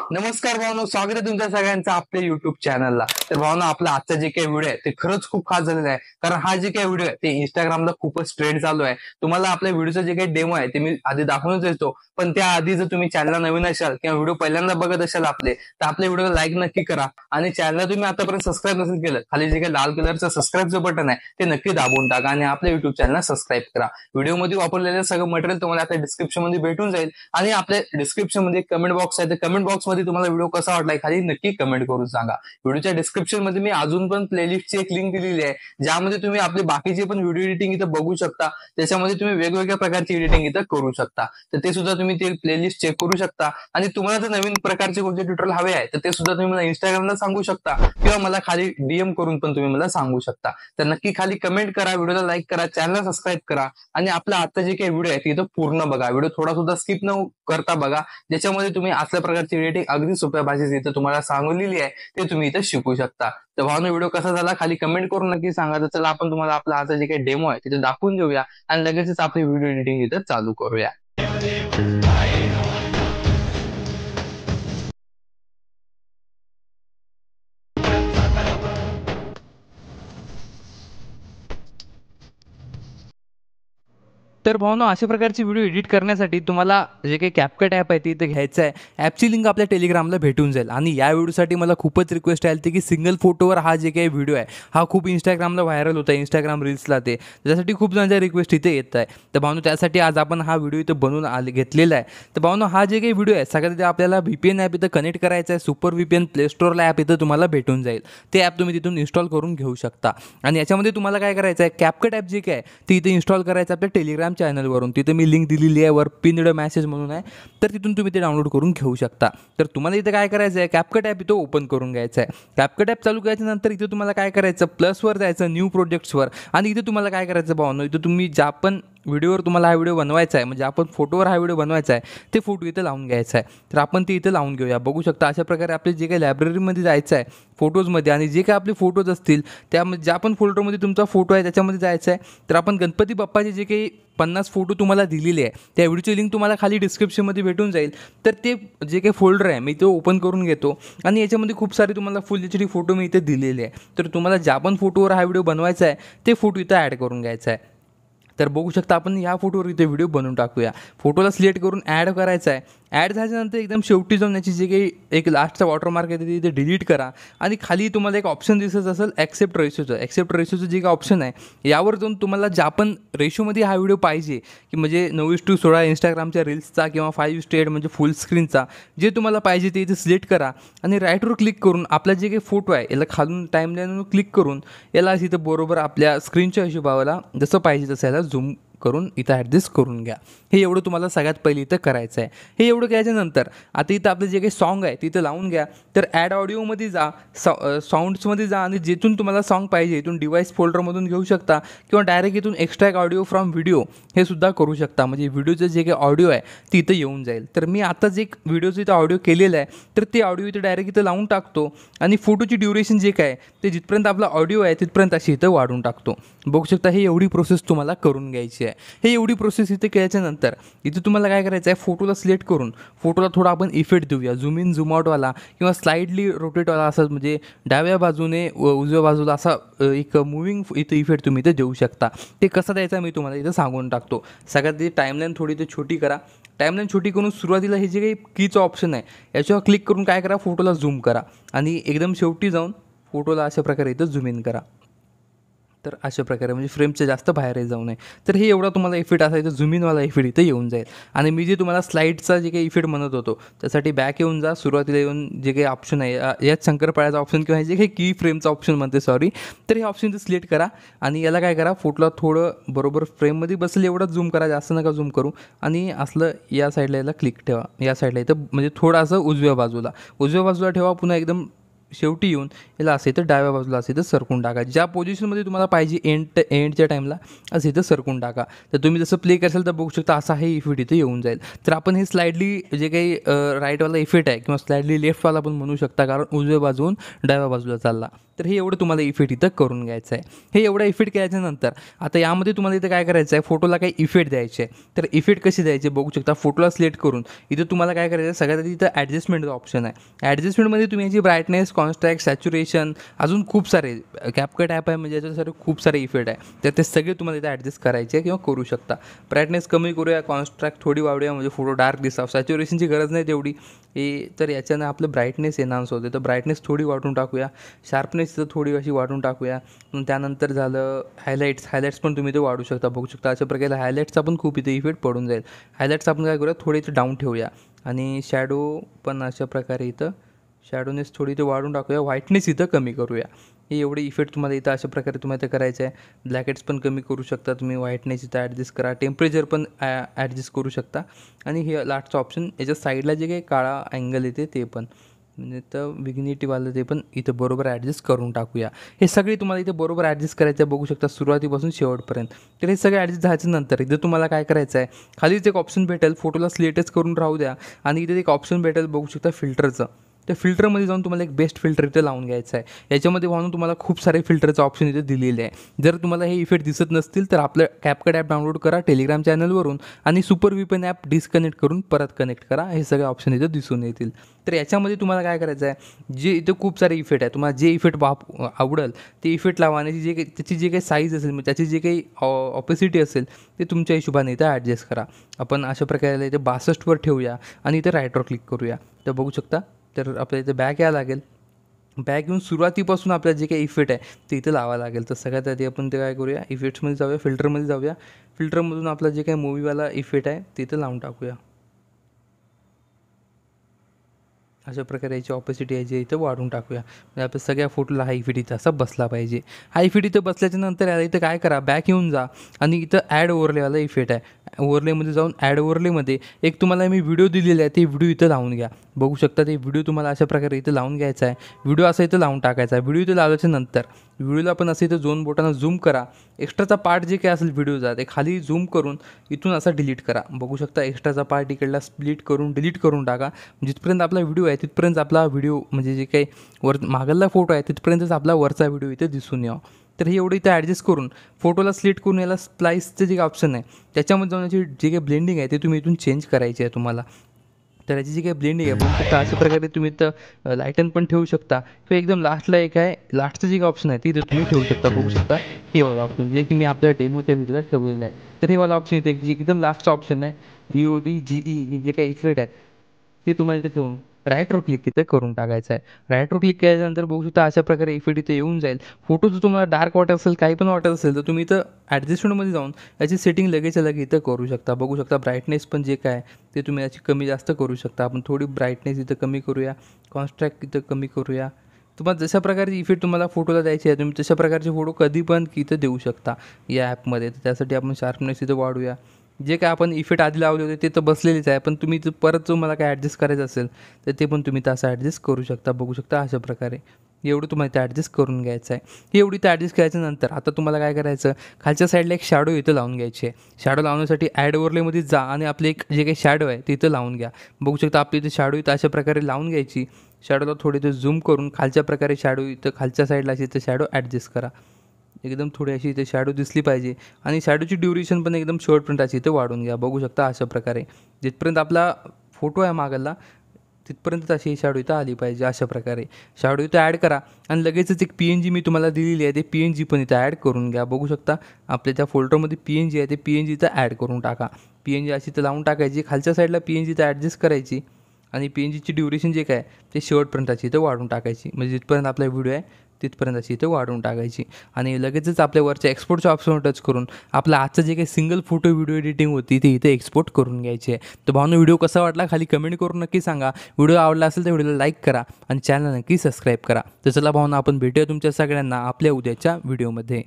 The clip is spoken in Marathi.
नमस्कार भावनो, स्वागत आहे तुमच्या सगळ्यांचं आपल्या युट्यूब चॅनलला। तर भावनो, आपला आजचा जे काही व्हिडिओ आहे ते खरंच खूप खास झालेला आहे, कारण हा जे काही व्हिडिओ आहे ते इंस्टाग्रामला खूपच ट्रेंड चालू आहे। तुम्हाला आपल्या व्हिडिओचं जे काही डेमो आहे ते मी आधी दाखवूनच देतो, पण त्याआधी जर तुम्ही चॅनलला नवीन असाल किंवा व्हिडिओ पहिल्यांदा बघत असाल आपले, तर आपल्या व्हिडिओला लाईक नक्की करा आणि चॅनलला तुम्ही आतापर्यंत सबस्क्राईब नसेल केलं, खाली जे काही लाल कलरचं सबस्क्राईबचं बटन आहे ते नक्की दाबून टाका आणि आपल्या युट्यूब चॅनलला सबस्क्राईब करा। व्हिडिओमध्ये वापरलेलं सगळं मटेरियल तुम्हाला आपल्या डिस्क्रिप्शन मध्ये भेटून जाईल आणि आपल्या डिस्क्रिप्शन मध्ये कमेंट बॉक्स आहे, तर कमेंट बॉक्स मध्ये तुम्हाला व्हिडिओ कसा वाटलाय खाली नक्की कमेंट करून सांगा। व्हिडिओच्या डिस्क्रिप्शन मध्ये मी अजून पण प्लेलिस्टची एक लिंक दिलेली आहे, ज्यामध्ये तुम्ही आपले बाकीचे पण व्हिडिओ एडिटिंग इथं बघू शकता। त्याच्यामध्ये तुम्ही वेगवेगळ्या प्रकारची एडिटिंग इथं करू शकता, तर ते सुद्धा तुम्ही ते प्लेलिस्ट चेक करू शकता। आणि तुम्हाला जर नवीन प्रकारचे कोणते ट्युटोरियल हवे आहे तर ते सुद्धा तुम्ही मला इंस्टाग्रामला सांगू शकता किंवा मला खाली डीएम करून पण तुम्ही मला सांगू शकता। तर नक्की खाली कमेंट करा, व्हिडिओला लाईक करा, चॅनलला सबस्क्राईब करा आणि आपला आता जे काही व्हिडिओ आहे ते इथं पूर्ण बघा। व्हिडिओ थोडा सुद्धा स्किप न करता बघा, ज्याच्यामध्ये तुम्ही असल्या प्रकारची एडिटिंग अगदी सोप्या भाषेत इथं तुम्हाला सांगलेली आहे ते तुम्ही इथं शिकू शकता। तर भावना, व्हिडिओ कसा झाला खाली कमेंट करून नक्की सांगा। तर चला आपण तुम्हाला आपला आता जे काही डेमो आहे तिथे दाखवून देऊया आणि लगेचच आपली व्हिडिओ एडिटिंग इथं चालू करूया। तर भावनो, अशा प्रकारची व्हिडिओ एडिट करण्यासाठी तुम्हाला जे काही CapCut ॲप आहे ते इथे घ्यायचं आहे। ॲपची लिंक आपल्या टेलिग्रामला भेटून जाईल आणि या व्हिडिओसाठी मला खूपच रिक्वेस्ट आली होती की सिंगल फोटोवर हा जे काही व्हिडिओ आहे हा खूप इंस्टाग्रामला व्हायरल होता, इंस्टाग्राम रील्सला ते त्यासाठी खूप जणांच्या रिक्वेस्ट इथे येत आहे। तर भावनो, त्यासाठी आज आपण हा व्हिडिओ इथं बनवून घेतलेला आहे। तर भावनो, हा जे काही व्हिडिओ आहे सगळ्यात आधी आपल्याला VPN ॲप इथं कनेक्ट करायचं आहे। सुपर VPN प्ले स्टोअरला ॲप इथं तुम्हाला भेटून जाईल, ते ॲप तुम्ही तिथून इन्स्टॉल करून घेऊ शकता। आणि याच्यामध्ये तुम्हाला काय करायचं आहे, CapCut ॲप जे काय ते इथे इन्स्टॉल करायचं आपल्या टेलिग्राम चॅनलवरून। तिथे मी लिंक दिलेली आहे, वर पिनड मेसेज म्हणून आहे, तर तिथून तुम्ही ते डाउनलोड करून घेऊ शकता। तर तुम्हाला इथे काय करायचं आहे, CapCut ॲप इथं ओपन करून घ्यायचं आहे। CapCut ॲप चालू केल्यानंतर इथे तुम्हाला काय करायचं, प्लसवर जायचं, न्यू प्रोजेक्ट्सवर आणि इथे तुम्हाला काय करायचं भावनो, इथे तुम्ही ज्या पण व्हिडिओवर तुम्हाला हा व्हिडिओ बनवायचा आहे, म्हणजे आपण फोटोवर हा व्हिडिओ बनवायचा आहे, ते फोटो इथे लावून घ्यायचा आहे। तर आपण ते इथे लावून घेऊया। बघू शकता अशा प्रकारे आपले जे काही लायब्ररीमध्ये जायचं आहे फोटोजमध्ये, आणि जे काही आपले फोटोज असतील त्यामध्ये ज्या पण फोल्डरमध्ये तुमचा फोटो आहे त्याच्यामध्ये जायचं आहे। तर आपण गणपती बाप्पाचे जे काही 50 फोटो तुम्हाला दिलेले आहे त्या व्हिडिओची लिंक तुम्हाला खाली डिस्क्रिप्शनमध्ये भेटून जाईल। तर ते जे काही फोल्डर आहे मी ते ओपन करून घेतो आणि याच्यामध्ये खूप सारे तुम्हाला फुल HD फोटो मी इथे दिलेले आहे। तर तुम्हाला ज्या पण फोटोवर हा व्हिडिओ बनवायचा आहे ते फोटो इथं ॲड करून घ्यायचा आहे। तर बघू शकता आपण या फोटोवर इथे व्हिडिओ बनवून टाकूया। फोटोला सिलेक्ट करून ॲड करायचा आहे। ॲड झाल्यानंतर एकदम शेवटी जाऊन याची जे काही एक लास्टचा वॉटरमार्क आहे तिथे डिलीट करा आणि खाली तुम्हाला एक ऑप्शन दिसत असेल ॲक्सेप्ट रेशोचं। ॲक्सेप्ट रेशोचं जे काही ऑप्शन आहे यावर जाऊन तुम्हाला ज्या पण रेशोमध्ये हा व्हिडिओ पाहिजे, की म्हणजे 9:16 इंस्टाग्रामच्या रील्सचा किंवा 5:8 म्हणजे फुल स्क्रीनचा, जे तुम्हाला पाहिजे ते इथे सिलेक्ट करा आणि राईटवर क्लिक करून आपला जे काही फोटो आहे याला खालून टाईमलाईनवर क्लिक करून याला इथं बरोबर आपल्या स्क्रीनच्या हिशोबाला जसं पाहिजे तसं याला झूम करून इथं ॲडजस्ट करून घ्या। हे एवढं तुम्हाला सगळ्यात पहिले इथं करायचं आहे। हे एवढं केल्याच्यानंतर आता इथं आपलं जे काही सॉन्ग आहे तिथं लावून घ्या। तर ॲड ऑडिओमध्ये जा, साऊंड्समध्ये जा आणि जिथून तुम्हाला सॉन्ग पाहिजे इथून डिव्हाइस फोल्डरमधून घेऊ शकता किंवा डायरेक्ट इथून एक्स्ट्रॅक्ट ऑडिओ फ्रॉम व्हिडिओ हे सुद्धा करू शकता, म्हणजे व्हिडिओचं जे काही ऑडिओ आहे ते इथं येऊन जाईल। तर मी आताच एक व्हिडिओचं इथं ऑडिओ केलेलं आहे, तर ते ऑडिओ इथं डायरेक्ट इथं लावून टाकतो आणि फोटोची ड्युरेशन जे काय ते जिथपर्यंत आपला ऑडिओ आहे तिथपर्यंत अशी इथं वाढून टाकतो। बघू शकता ही एवढी प्रोसेस तुम्हाला करून घ्यायची आहे। हे एवढी प्रोसेस इथे केल्याच्यानंतर इथे तुम्हाला काय करायचं आहे, फोटोला सिलेक्ट करून फोटोला थोडा आपण इफेक्ट देऊया, झूम इन झूम आउटवाला किंवा स्लाइडली रोटेटवाला, असं म्हणजे डाव्या बाजूने उजव्या बाजूला असा एक मुव्हिंग इथे इफेक्ट तुम्ही इथे देऊ शकता। ते कसं द्यायचं मी तुम्हाला इथं सांगून टाकतो। सगळ्यात ती टाईमलाईन थोडी इथे छोटी करा। टाईमलाईन छोटी करून सुरुवातीला हे जे काही कीचं ऑप्शन आहे याच्यावर क्लिक करून काय करा, फोटोला झूम करा आणि एकदम शेवटी जाऊन फोटोला अशा प्रकारे इथं झूम इन करा। तर अशा प्रकारे म्हणजे फ्रेमच्या जास्त बाहेर जाऊ नये। तर हे एवढा तुम्हाला इफेक्ट असायचं, झूम इनवाला इफेक्ट इथं येऊन जाईल। आणि मी जे तुम्हाला स्लाईडचा जे काही इफेक्ट म्हणत होतो त्यासाठी बॅक येऊन जा, सुरुवातीला येऊन जे काही ऑप्शन आहे यात शंकरपाळ्याचा ऑप्शन किंवा जे काही की फ्रेमचा ऑप्शन म्हणते सॉरी, तर हे ऑप्शन इथं सिलेक्ट करा आणि याला काय करा, फोटोला थोडं बरोबर फ्रेममध्ये बसेल एवढं झूम करा, जास्त नका झूम करू। आणि असलं या साईडला याला क्लिक ठेवा, या साईडला इथं म्हणजे थोडंसं उजव्या बाजूला ठेवा। पुन्हा एकदम शेवटी येऊन याला असं इथं डाव्या बाजूला असं इथं सरकून टाका, ज्या पोझिशनमध्ये तुम्हाला पाहिजे एंडच्या टाईमला असं इथं सरकून टाका। तर तुम्ही जसं प्ले कराल तर बघू शकता असा हे इफेक्ट इथं येऊन जाईल। तर आपण हे स्लाइडली जे काही राईटवाला इफेक्ट आहे किंवा स्लाइडली लेफ्टवाला पण म्हणू शकता, कारण उजव्या बाजून डाव्या बाजूला चालला। तर हे एवढं तुम्हाला इफेक्ट इथं करून घ्यायचं आहे. हे एवढं इफेक्ट केल्याच्यानंतर आता यामध्ये तुम्हाला इथं काय करायचं आहे, फोटोला काही इफेक्ट द्यायचे आहे. तर इफेक्ट कसे द्यायचे बघू शकता. फोटोला सिलेक्ट करून इथं तुम्हाला काय करायचं आहे, सगळ्यात आधी इथं ॲडजस्टमेंटचा ऑप्शन आहे. ॲडजस्टमेंटमध्ये तुम्ही याची ब्राईटनेस, कॉन्ट्रॅस्ट, सॅच्युरेशन, अजून खूप सारे कॅपकट ॲप आहे म्हणजे याच्यासाठी खूप सारे इफेक्ट आहे. तर ते सगळे तुम्हाला इथं ॲडजस्ट करायचे किंवा करू शकता. ब्राईटनेस कमी करूया, कॉन्ट्रॅस्ट थोडी वाढूया म्हणजे फोटो डार्क दिसावं. सॅच्युरेशनची गरज नाही तेवढी. तर याच्यानं आपलं ब्राईटनेस एनहान्स होते. तर ब्राईटनेस थोडी वाढून टाकूया. शार्पनेस थोडी अशी वाढून टाकूया. त्यानंतर झालं हायलाईट्स पण तुम्ही ते वाढू शकता. बघू शकता अशा प्रकारे हायलाईट्सचा पण खूप इथे इफेक्ट पडून जाईल. हायलाईट्स आपण काय करूया, थोडे इथं डाऊन ठेवूया आणि शॅडो पण अशा प्रकारे इथं शॅडोनेस थोडी इथं वाढून टाकूया. व्हाईटनेस इथं कमी करूया. हे एवढे इफेक्ट तुम्हाला इथं अशा प्रकारे तुम्हाला इथं करायचं आहे. ब्लॅकेट्स पण कमी करू शकता तुम्ही. व्हाईटनेस इथं ॲडजस्ट करा. टेम्परेचर पण ॲडजस्ट करू शकता. आणि हे लास्टचं ऑप्शन याच्या साईडला जे काही काळा अँगल येते ते पण म्हणजे तर विग्निटीवालं ते पण इथं बरोबर ॲडजस्ट करून टाकूया. हे सगळे तुम्हाला इथे बरोबर ॲडजस्ट करायचं आहे. बघू शकता सुरुवातीपासून शेवटपर्यंत. तर हे सगळे ॲडजस्ट झाल्याच्यानंतर इथं तुम्हाला काय करायचं आहे, खालीच एक ऑप्शन भेटेल, फोटोला सिलेक्टच करून राहू द्या आणि इथे एक ऑप्शन भेटेल बघू शकता फिल्टरचं. त्या फिल्टरमध्ये जाऊन तुम्हाला एक बेस्ट फिल्टर इथं लावून घ्यायचं आहे. याच्यामध्ये म्हणून तुम्हाला खूप सारे फिल्टरचं ऑप्शन इथे दिलेले आहे. जर तुम्हाला हे इफेक्ट दिसत नसतील तर आपलं कॅपकट ॲप डाउनलोड करा टेलिग्राम चॅनलवरून आणि सुपर VPN ॲप डिस्कनेक्ट करून परत कनेक्ट करा. हे सगळे ऑप्शन इथं दिसून येतील. तर याच्यामध्ये तुम्हाला काय करायचं आहे, जे इथं खूप सारे इफेक्ट आहे, तुम्हाला जे इफेक्ट आवडेल ते इफेक्ट लावा आणि त्याची जे काही साईज असेल म्हणजे त्याची जे काही ऑपेसिटी असेल ते तुमच्या हिशोबाने इथं ॲडजस्ट करा. आपण अशा प्रकारे इथे 62वर ठेवूया आणि इथं राईटवर क्लिक करूया. तर बघू शकता. तर आपल्याला इथं बॅक यावं लागेल. बॅक येऊन सुरुवातीपासून आपल्याला जे काही इफेक्ट आहे ते इथं लावावं लागेल. तर सगळ्यात आधी आपण ते काय करूया, इफेक्ट्समध्ये जाऊया, फिल्टरमध्ये जाऊया. फिल्टरमधून आपला जे काही मूवीवाला इफेक्ट आहे ते इथं लावून टाकूया. अशा प्रकारे याची ऑपेसिटी आहे जे इथं वाढून टाकूया. म्हणजे आपल्या सगळ्या फोटोला हा इफेक्ट इथं असा बसला पाहिजे. हा इफेक्ट इथं बसल्याच्या नंतर याला इथं काय करा, बॅक येऊन जा आणि इथं ॲड ओव्हरलेवाला इफेक्ट आहे. ओव्हरलेमध्ये जाऊन ॲड ओव्हरलेमध्ये एक तुम्हाला मी व्हिडिओ दिलेला आहे ते व्हिडिओ इथं लावून घ्या. बघू शकता ते व्हिडिओ तुम्हाला अशा प्रकारे इथं लावून घ्यायचा आहे. व्हिडिओ असा इथं लावून टाकायचा आहे. व्हिडिओ इथं लावल्याच्या नंतर व्हिडिओला पण असं इथं 2 बोटांना झूम करा. एक्स्ट्राचा पार्ट जे काही असेल व्हिडिओचा ते खाली झूम करून इथून असा डिलीट करा. बघू शकता एक्स्ट्राचा पार्ट इकडला स्प्लिट करून डिलीट करून टाका. जिथपर्यंत आपला व्हिडिओ आहे तिथपर्यंत आपला व्हिडिओ म्हणजे जे काही मागला फोटो आहे तिथपर्यंतच आपला वरचा व्हिडिओ इथे दिसून यावा. तर हे एवढं इथं ॲडजस्ट करून फोटोला सिलेक्ट करून याला स्प्लाइसचं जे ऑप्शन आहे त्याच्यामध्ये जाऊन याची जे काही ब्लेंडिंग आहे ते तुम्ही इथून चेंज करायची आहे तुम्हाला. तर याची जी काही ब्लेंडिंग आहे बघू शकता अशा प्रकारे तुम्ही इथं लाईटन पण ठेवू शकता किंवा एकदम लास्टला एक आहे, लास्टचं जे काही ऑप्शन आहे ते इथं तुम्ही ठेवू शकता. बघू शकता हे वाला ऑप्शन जे की मी आपल्या डेमोच्या व्हिडिओला ठेवलेलं आहे. तर हे वाला ऑप्शन इथे जे एकदम लास्टचा ऑप्शन आहे DODGE जे काही इफेक्ट आहे ते तुम्हाला इथे ठेवून राईटवर क्लिक इथे करून टाकायचं आहे. राईटवर क्लिक केल्यानंतर बघू शकता अशा प्रकारे इफेक्ट इथे येऊन जाईल. फोटो जर तुम्हाला डार्क वाटत असेल काही पण वाटत असेल तर तुम्ही इथं ॲडजस्टमेंटमध्ये जाऊन याची सेटिंग लगेचच्या लगे इथं करू शकता. बघू शकता ब्राईटनेस पण जे काय ते तुम्ही याची कमी जास्त करू शकता. आपण थोडी ब्राईटनेस इथं कमी करूया, कॉन्ट्रॅस्ट इथं कमी करूया. तुम्हाला जशा प्रकारचे इफेक्ट तुम्हाला फोटोला द्यायचे आहे तुम्ही तशा प्रकारचे फोटो कधी पण इथं देऊ शकता या ॲपमध्ये. तर त्यासाठी आपण शार्पनेस इथं वाढूया. जे काय आपण इफेक्ट आधी लावले होते ते तर बसलेलेच आहे, पण तुम्ही परत जो मला काय ॲडजस्ट करायचं असेल तर ते पण तुम्ही तसं ॲडजस्ट करू शकता. बघू शकता अशा प्रकारे एवढं तुम्हाला ते ॲडजस्ट करून घ्यायचं आहे. हे एवढी ते ॲडजस्ट करायच्यानंतर आता तुम्हाला काय करायचं, खालच्या साईडला एक शॅडो इथं लावून घ्यायची आहे. शॅडो लावण्यासाठी ॲड ओव्हरलेमध्ये जा आणि आपले एक जे काही शॅडो आहे ते इथं लावून घ्या. बघू शकता आपली इथे शॅडो इथं अशा प्रकारे लावून घ्यायची. शॅडोला थोडी इथं झूम करून खालच्या प्रकारे शॅडो इथं खालच्या साईडला अशी इथं शॅडो ॲडजस्ट करा. एकदम थोडी अशी इथे शॅडो दिसली पाहिजे आणि शॅडोची ड्युरेशन पण एकदम शॉर्टपर्यंत अशी इथे वाढून घ्या. बघू शकता अशा प्रकारे जिथपर्यंत आपला फोटो आहे मागला तिथपर्यंत अशी शॅडो इथं आली पाहिजे. अशा प्रकारे शॅडो इथं ॲड करा आणि लगेचच एक PNG मी तुम्हाला दिलेली आहे ते PNG पण इथं ॲड करून घ्या. बघू शकता आपल्या त्या फोल्डरमध्ये PNG आहे ते PNG इथं ॲड करून टाका. PNG अशी इथं लावून टाकायची. खालच्या साईडला PNG इथं ॲडजस्ट करायची आणि PNGची ड्युरेशन जे काय ते शेवटपर्यंत अशी इथं वाढून टाकायची. म्हणजे जिथपर्यंत आपला व्हिडिओ आहे तिथपर्यंत अशी इथं वाढवून टाकायची आणि लगेचच आपल्या वरच्या एक्सपोर्टच्या ऑप्शनवर टच करून आपला आजचं जे काही सिंगल फोटो व्हिडिओ एडिटिंग होती ती इथे एक्सपोर्ट करून घ्यायची आहे. तर भावना व्हिडिओ कसा वाटला खाली कमेंट करून नक्की सांगा. व्हिडिओ आवडला असेल तर व्हिडिओला लाईक करा आणि चॅनल नक्की सबस्क्राईब करा. तर चला भावना आपण भेटूया तुमच्या सगळ्यांना आपल्या उद्याच्या व्हिडिओमध्ये.